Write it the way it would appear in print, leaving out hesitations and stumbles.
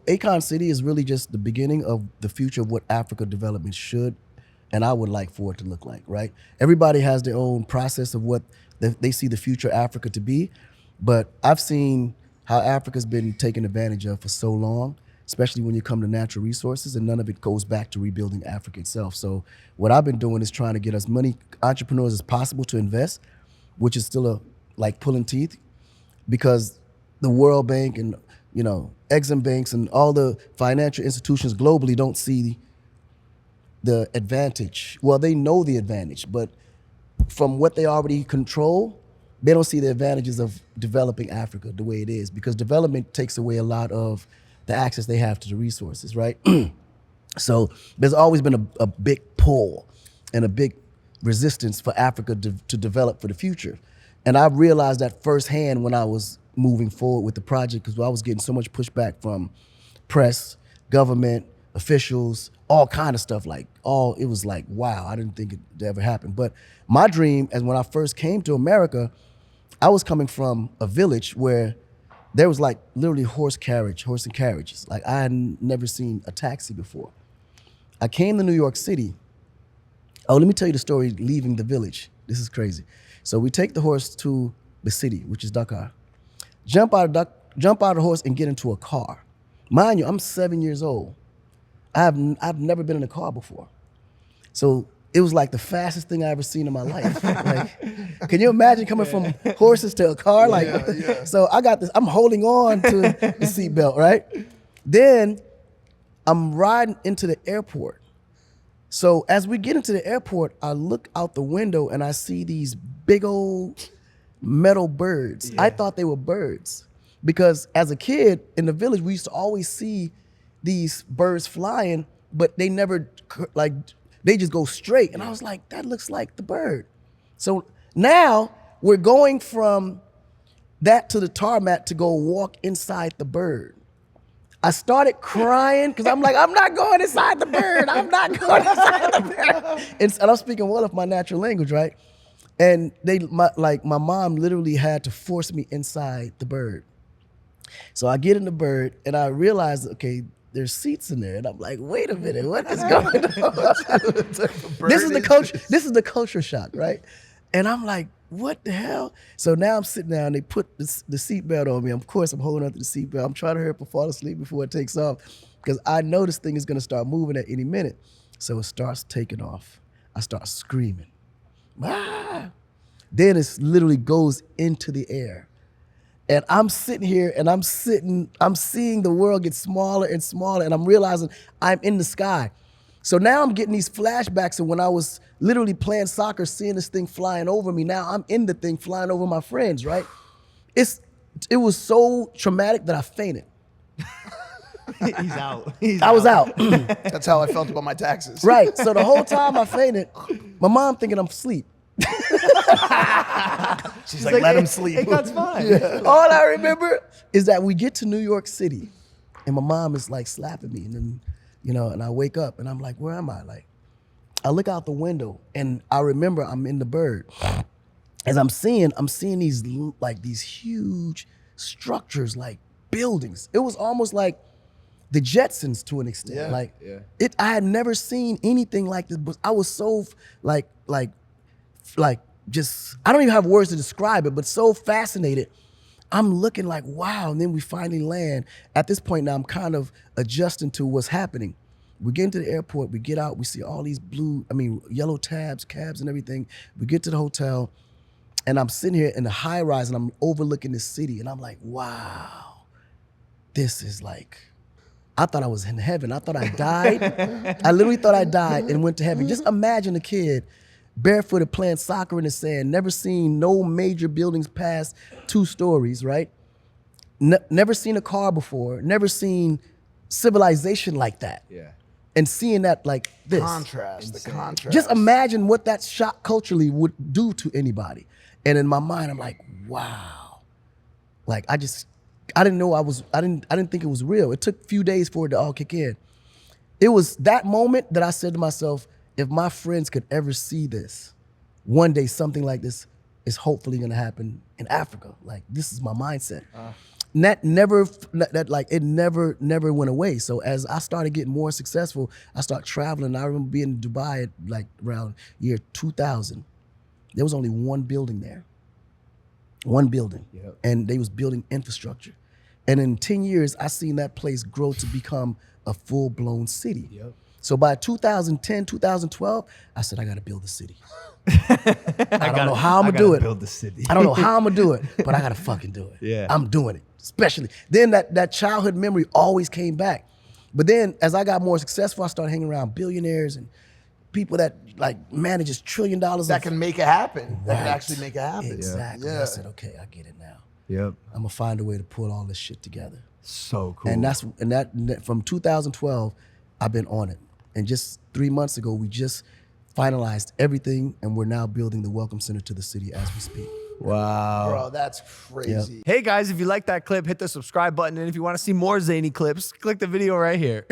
Akon City is really just the beginning of the future of what Africa development should and I would like for it to look like, right? Everybody has their own process of what they see the future Africa to be, but I've seen how Africa's been taken advantage of for so long, especially when you come to natural resources, and none of it goes back to rebuilding Africa itself. So what I've been doing is trying to get as many entrepreneurs as possible to invest, which is still like pulling teeth, because the World Bank and Exim banks and all the financial institutions globally don't see the advantage. Well, they know the advantage, but from what they already control, they don't see the advantages of developing Africa the way it is, because development takes away a lot of the access they have to the resources, right? So there's always been a big pull and a big resistance for Africa to develop for the future. And I realized that firsthand when I was moving forward with the project, because I was getting so much pushback from press, government, officials, all kind of stuff. It was like, wow, I didn't think it ever happened. But my dream, as when I first came to America, I was coming from a village where there was like literally horse and carriages. Like I had never seen a taxi before. I came to New York City. Oh, let me tell you the story leaving the village. This is crazy. So we take the horse to the city, which is Dakar. Jump out of the horse and get into a car. Mind you, I'm 7 years old. I've never been in a car before. So it was like the fastest thing I ever seen in my life. Like, can you imagine coming from horses to a car? So I got this, I'm holding on to the seatbelt, right? Then I'm riding into the airport. So as we get into the airport, I look out the window and I see these big old metal birds. Yeah. I thought they were birds because as a kid in the village, we used to always see these birds flying, but they never, they just go straight. And I was like, that looks like the bird. So now we're going from that to the tarmac to go walk inside the bird. I started crying because I'm like, I'm not going inside the bird. I'm not going inside the bird. And I'm speaking well of my natural language, right? And my mom literally had to force me inside the bird. So I get in the bird and I realize, okay, there's seats in there. And I'm like, wait a minute, what is going on? This is the culture shock, right? And I'm like, what the hell? So now I'm sitting down, they put the seatbelt on me. Of course, I'm holding on to the seatbelt. I'm trying to hurry up and fall asleep before it takes off because I know this thing is gonna start moving at any minute. So it starts taking off. I start screaming. Ah! Then it literally goes into the air. And I'm sitting here and I'm seeing the world get smaller and smaller and I'm realizing I'm in the sky. So now I'm getting these flashbacks of when I was literally playing soccer, seeing this thing flying over me. Now I'm in the thing flying over my friends, right? It was so traumatic that I fainted. He's out. I was out. That's how I felt about my taxes. Right, so the whole time I fainted, my mom thinking I'm asleep. She's like, let him sleep. That's fine. Yeah. All I remember is that we get to New York City and my mom is like slapping me and then, and I wake up and I'm like, where am I? Like, I look out the window and I remember I'm in the bird. As I'm seeing these huge structures, like buildings. It was almost like the Jetsons to an extent. I had never seen anything like this, but I was so just, I don't even have words to describe it, but so fascinated. I'm looking like, wow, and then we finally land. At this point now, I'm kind of adjusting to what's happening. We get into the airport, we get out, we see all these yellow cabs and everything. We get to the hotel, and I'm sitting here in the high rise, and I'm overlooking the city, and I'm like, wow, this is like, I thought I was in heaven. I thought I died. I literally thought I died and went to heaven. Just imagine a kid barefooted playing soccer in the sand, never seen no major buildings past 2 stories, right? Never seen a car before, never seen civilization like that. Yeah. And seeing that like this. The contrast. Just imagine what that shock culturally would do to anybody. And in my mind, I'm like, wow. Like I didn't know I didn't think it was real. It took a few days for it to all kick in. It was that moment that I said to myself, if my friends could ever see this, one day something like this is hopefully gonna happen in Africa. Like, this is my mindset. that never that like it never went away. So as I started getting more successful, I started traveling. I remember being in Dubai at like around year 2000. There was only one building there. One building. Yep. And they was building infrastructure. And in 10 years, I seen that place grow to become a full-blown city. Yep. So by 2010, 2012, I said, I got to build the city. I don't know how I'm going to do it. Build the city. I don't know how I'm going to do it, but I got to fucking do it. Yeah. I'm doing it. Especially. Then that childhood memory always came back. But then as I got more successful, I started hanging around billionaires and people that like manages $1 trillion. That can make it happen. That can actually make it happen. Exactly. Yeah. I said, okay, I get it now. Yep. I'm gonna find a way to pull all this shit together. So cool. And that from 2012, I've been on it. And just 3 months ago, we just finalized everything, and we're now building the Welcome Center to the city as we speak. Wow. Bro, that's crazy. Hey guys, if you like that clip, hit the subscribe button. And if you want to see more zany clips, click the video right here.